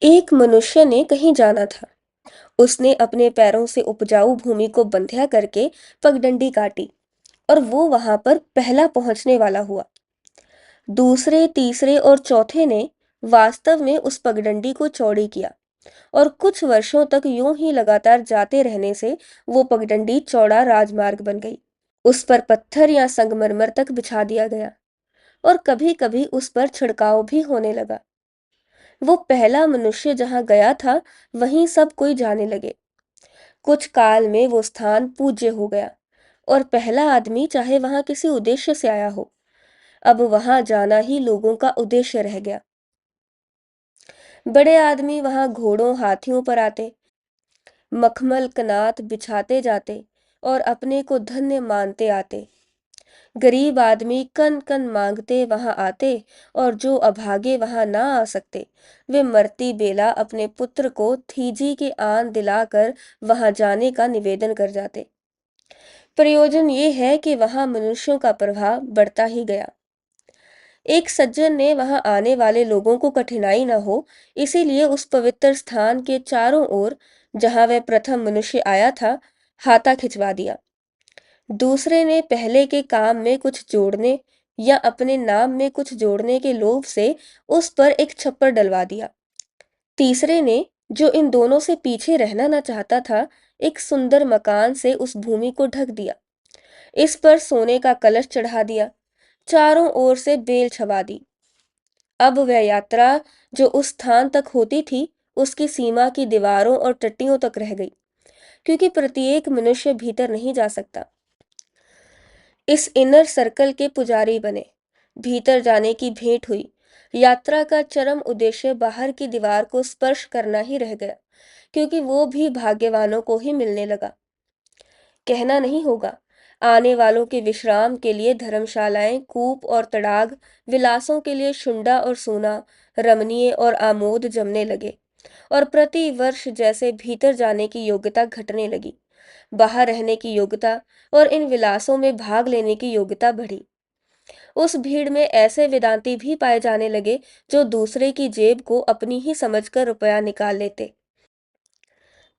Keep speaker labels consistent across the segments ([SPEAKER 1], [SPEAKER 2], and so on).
[SPEAKER 1] एक मनुष्य ने कहीं जाना था। उसने अपने पैरों से उपजाऊ भूमि को बंधिया करके पगडंडी काटी और वो वहां पर पहला पहुंचने वाला हुआ। दूसरे, तीसरे और चौथे ने वास्तव में उस पगडंडी को चौड़ी किया और कुछ वर्षों तक यूं ही लगातार जाते रहने से वो पगडंडी चौड़ा राजमार्ग बन गई। उस पर पत्थर या संगमरमर तक बिछा दिया गया और कभी-कभी उस पर छिड़काव भी होने लगा। वो पहला मनुष्य जहां गया था, वहीं सब कोई जाने लगे। कुछ काल में वो स्थान पूज्य हो गया और पहला आदमी, चाहे वहां किसी उद्देश्य से आया हो, अब वहां जाना ही लोगों का उद्देश्य रह गया। बड़े आदमी वहां घोड़ों हाथियों पर आते, मखमल कनात बिछाते जाते और अपने को धन्य मानते आते। गरीब आदमी कन कन मांगते वहां आते और जो अभागे वहां ना आ सकते, वे मरती बेला अपने पुत्र को थीजी के आन दिलाकर वहां जाने का निवेदन कर जाते। प्रयोजन ये है कि वहां मनुष्यों का प्रभाव बढ़ता ही गया। एक सज्जन ने वहां आने वाले लोगों को कठिनाई न हो, इसीलिए उस पवित्र स्थान के चारों ओर, जहां वह प्रथम मनुष्य आया था, हाथा खिंचवा दिया। दूसरे ने पहले के काम में कुछ जोड़ने या अपने नाम में कुछ जोड़ने के लोभ से उस पर एक छप्पर डलवा दिया। तीसरे ने, जो इन दोनों से पीछे रहना न चाहता था, एक सुंदर मकान से उस भूमि को ढक दिया। इस पर सोने का कलश चढ़ा दिया, चारों ओर से बेल छवा दी। अब वह यात्रा जो उस स्थान तक होती थी, उसकी सीमा की दीवारों और टट्टियों तक रह गई, क्योंकि प्रत्येक मनुष्य भीतर नहीं जा सकता। इस इनर सर्कल के पुजारी बने, भीतर जाने की भेंट हुई। यात्रा का चरम उद्देश्य बाहर की दीवार को स्पर्श करना ही रह गया, क्योंकि वो भी भाग्यवानों को ही मिलने लगा। कहना नहीं होगा, आने वालों के विश्राम के लिए धर्मशालाएं, कूप और तड़ाग, विलासों के लिए शुंडा और सूना, रमणीय और आमोद जमने लगे। और प्रति वर्ष जैसे भीतर जाने की योग्यता घटने लगी, बाहर रहने की योग्यता और इन विलासों में भाग लेने की योग्यता बढ़ी। उस भीड़ में ऐसे वेदांती भी पाए जाने लगे जो दूसरे की जेब को अपनी ही समझकर रुपया निकाल लेते।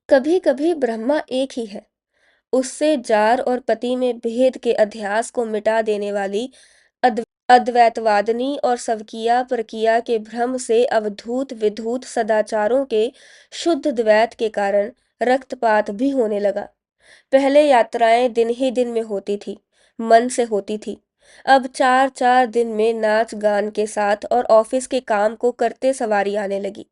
[SPEAKER 1] कभी कभी ब्रह्मा एक ही है, उससे जार और पति में भेद के अध्यास को मिटा देने वाली अद्वैतवादिनी और स्वकीया परकीया के भ्रम से अवधूत विधूत सदाचारों के शुद्ध द्वैत के कारण रक्तपात भी होने लगा। पहले यात्राएं दिन ही दिन में होती थी, मन से होती थी। अब चार चार दिन में नाच गान के साथ और ऑफिस के काम को करते सवारी आने लगी।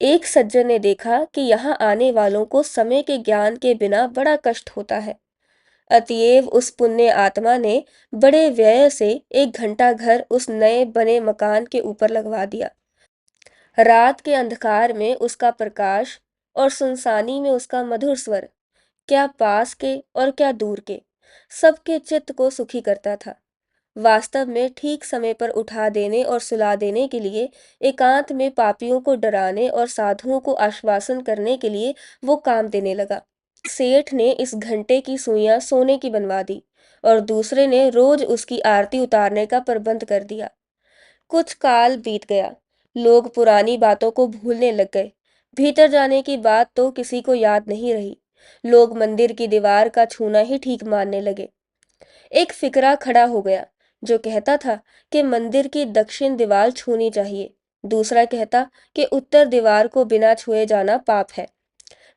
[SPEAKER 1] एक सज्जन ने देखा कि यहाँ आने वालों को समय के ज्ञान के बिना बड़ा कष्ट होता है। अतएव उस पुण्य आत्मा ने बड़े व्यय से एक घंटा घर उस नए बने मकान के ऊपर लगवा दिया। रात के अंधकार में उसका प्रकाश और सुनसानी में उसका मधुर स्वर, क्या पास के और क्या दूर के, सबके चित्त को सुखी करता था। वास्तव में ठीक समय पर उठा देने और सुला देने के लिए, एकांत में पापियों को डराने और साधुओं को आश्वासन करने के लिए वो काम देने लगा। सेठ ने इस घंटे की सुइयां सोने की बनवा दी और दूसरे ने रोज उसकी आरती उतारने का प्रबंध कर दिया। कुछ काल बीत गया, लोग पुरानी बातों को भूलने लग गए। भीतर जाने की बात तो किसी को याद नहीं रही। लोग मंदिर की दीवार का छूना ही ठीक मानने लगे। एक फिकरा खड़ा हो गया जो कहता था कि मंदिर की दक्षिण दीवार छूनी चाहिए। दूसरा कहता कि उत्तर दीवार को बिना छुए जाना पाप है।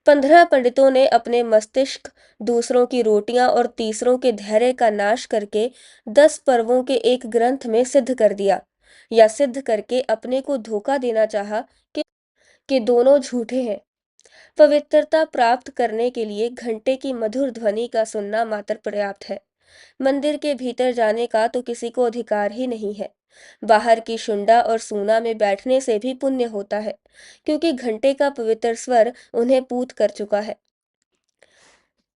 [SPEAKER 1] 15 पंडितों ने अपने मस्तिष्क, दूसरों की रोटियां और तीसरों के धैर्य का नाश करके 10 पर्वों के एक ग्रंथ में सिद्ध कर दिया, या सिद्ध करके अपने को धोखा देना चाहा कि दोनों झूठे हैं। पवित्रता प्राप्त करने के लिए घंटे की मधुर ध्वनि का सुनना मात्र पर्याप्त है। मंदिर के भीतर जाने का तो किसी को अधिकार ही नहीं है। बाहर की शुंडा और सूना में बैठने से भी पुण्य होता है, क्योंकि घंटे का पवित्र स्वर उन्हें पूत कर चुका है।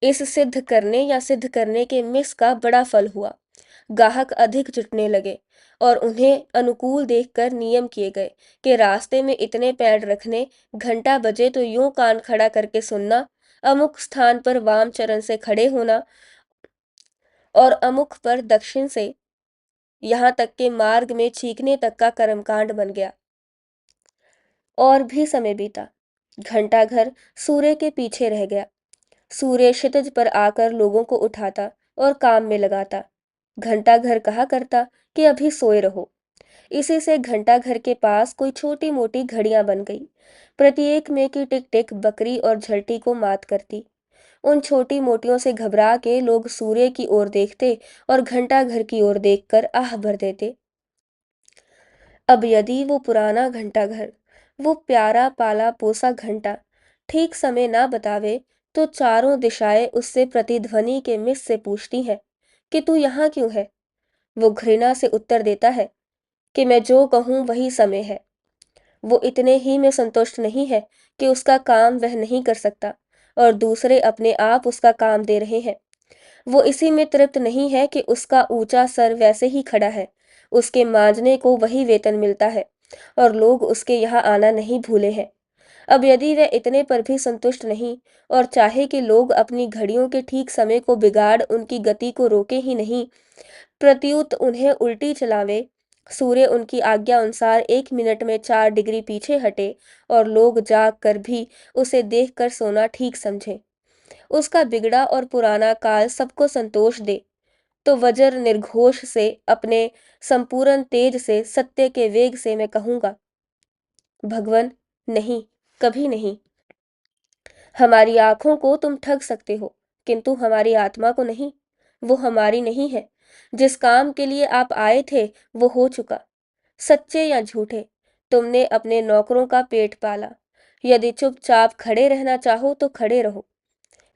[SPEAKER 1] इस सिद्ध करने या सिद्ध करने के मिस का बड़ा फल हुआ। गाहक अधिक जुटने लगे और उन्हें अनुकूल देखकर नियम किए गए कि रास्ते में इतने पैर रखने, घंटा बजे तो यूं कान खड़ा करके सुनना, अमुक स्थान पर वाम चरण से खड़े होना और अमुक पर दक्षिण से, यहाँ तक के मार्ग में छींकने तक का कर्मकांड बन गया। और भी समय बीता। घंटाघर सूर्य के पीछे रह गया। सूर्य क्षितिज पर आकर लोगों को उठाता और काम में लगाता। घंटाघर कहा करता कि अभी सोए रहो। इसी से घंटाघर के पास कोई छोटी मोटी घड़ियां बन गई। प्रत्येक में की टिक टिक बकरी और झल्टी को मात करती। उन छोटी मोटियों से घबरा के लोग सूर्य की ओर देखते और घंटाघर की ओर देखकर आह भर देते। अब यदि वो पुराना घंटाघर, वो प्यारा पाला पोसा घंटा ठीक समय ना बतावे, तो चारों दिशाएं उससे प्रतिध्वनि के मिस से पूछती हैं कि तू यहाँ क्यों है। वो घृणा से उत्तर देता है कि मैं जो कहूँ वही समय है। वो इतने ही में संतुष्ट नहीं है कि उसका काम वह नहीं कर सकता और दूसरे अपने आप उसका काम दे रहे हैं। वो इसी में तृप्त नहीं है कि उसका ऊंचा सर वैसे ही खड़ा है, उसके मांजने को वही वेतन मिलता है और लोग उसके यहाँ आना नहीं भूले हैं। अब यदि वह इतने पर भी संतुष्ट नहीं और चाहे कि लोग अपनी घड़ियों के ठीक समय को बिगाड़ उनकी गति को रोके ही नहीं, प्रत्युत उन्हें उल्टी चलावे, सूर्य उनकी आज्ञा अनुसार 1 मिनट में 4 डिग्री पीछे हटे और लोग जाग कर भी उसे देख कर सोना ठीक समझे, उसका बिगड़ा और पुराना काल सबको संतोष दे, तो वज्र निर्घोष से अपने संपूर्ण तेज से सत्य के वेग से मैं कहूंगा, भगवन, नहीं, कभी नहीं। हमारी आंखों को तुम ठग सकते हो, किंतु हमारी आत्मा को नहीं। वो हमारी नहीं है। जिस काम के लिए आप आए थे वो हो चुका। सच्चे या झूठे, तुमने अपने नौकरों का पेट पाला। यदि चुपचाप खड़े रहना चाहो तो खड़े रहो,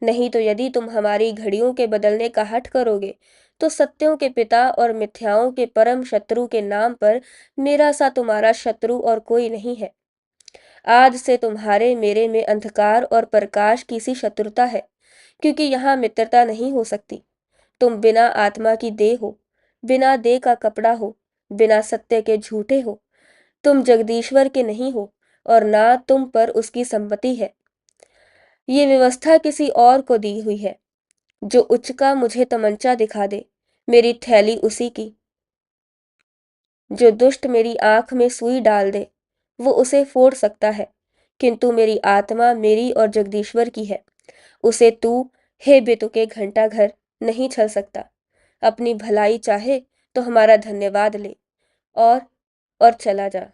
[SPEAKER 1] नहीं तो यदि तुम हमारी घड़ियों के बदलने का हठ करोगे, तो सत्यों के पिता और मिथ्याओं के परम शत्रु के नाम पर मेरा सा तुम्हारा शत्रु और कोई नहीं है। आज से तुम्हारे मेरे में अंधकार और प्रकाश की सी शत्रुता है, क्योंकि यहाँ मित्रता नहीं हो सकती। तुम बिना आत्मा की देह हो, बिना देह का कपड़ा हो, बिना सत्य के झूठे हो। तुम जगदीश्वर के नहीं हो और ना तुम पर उसकी संपत्ति है। ये व्यवस्था किसी और को दी हुई है। जो उचका मुझे तमंचा दिखा दे, मेरी थैली उसी की। जो दुष्ट मेरी आंख में सुई डाल दे, वो उसे फोड़ सकता है, किंतु मेरी आत्मा मेरी और जगदीश्वर की है। उसे तू, हे बेतुके घंटा घर, नहीं छल सकता। अपनी भलाई चाहे तो हमारा धन्यवाद ले और चला जा।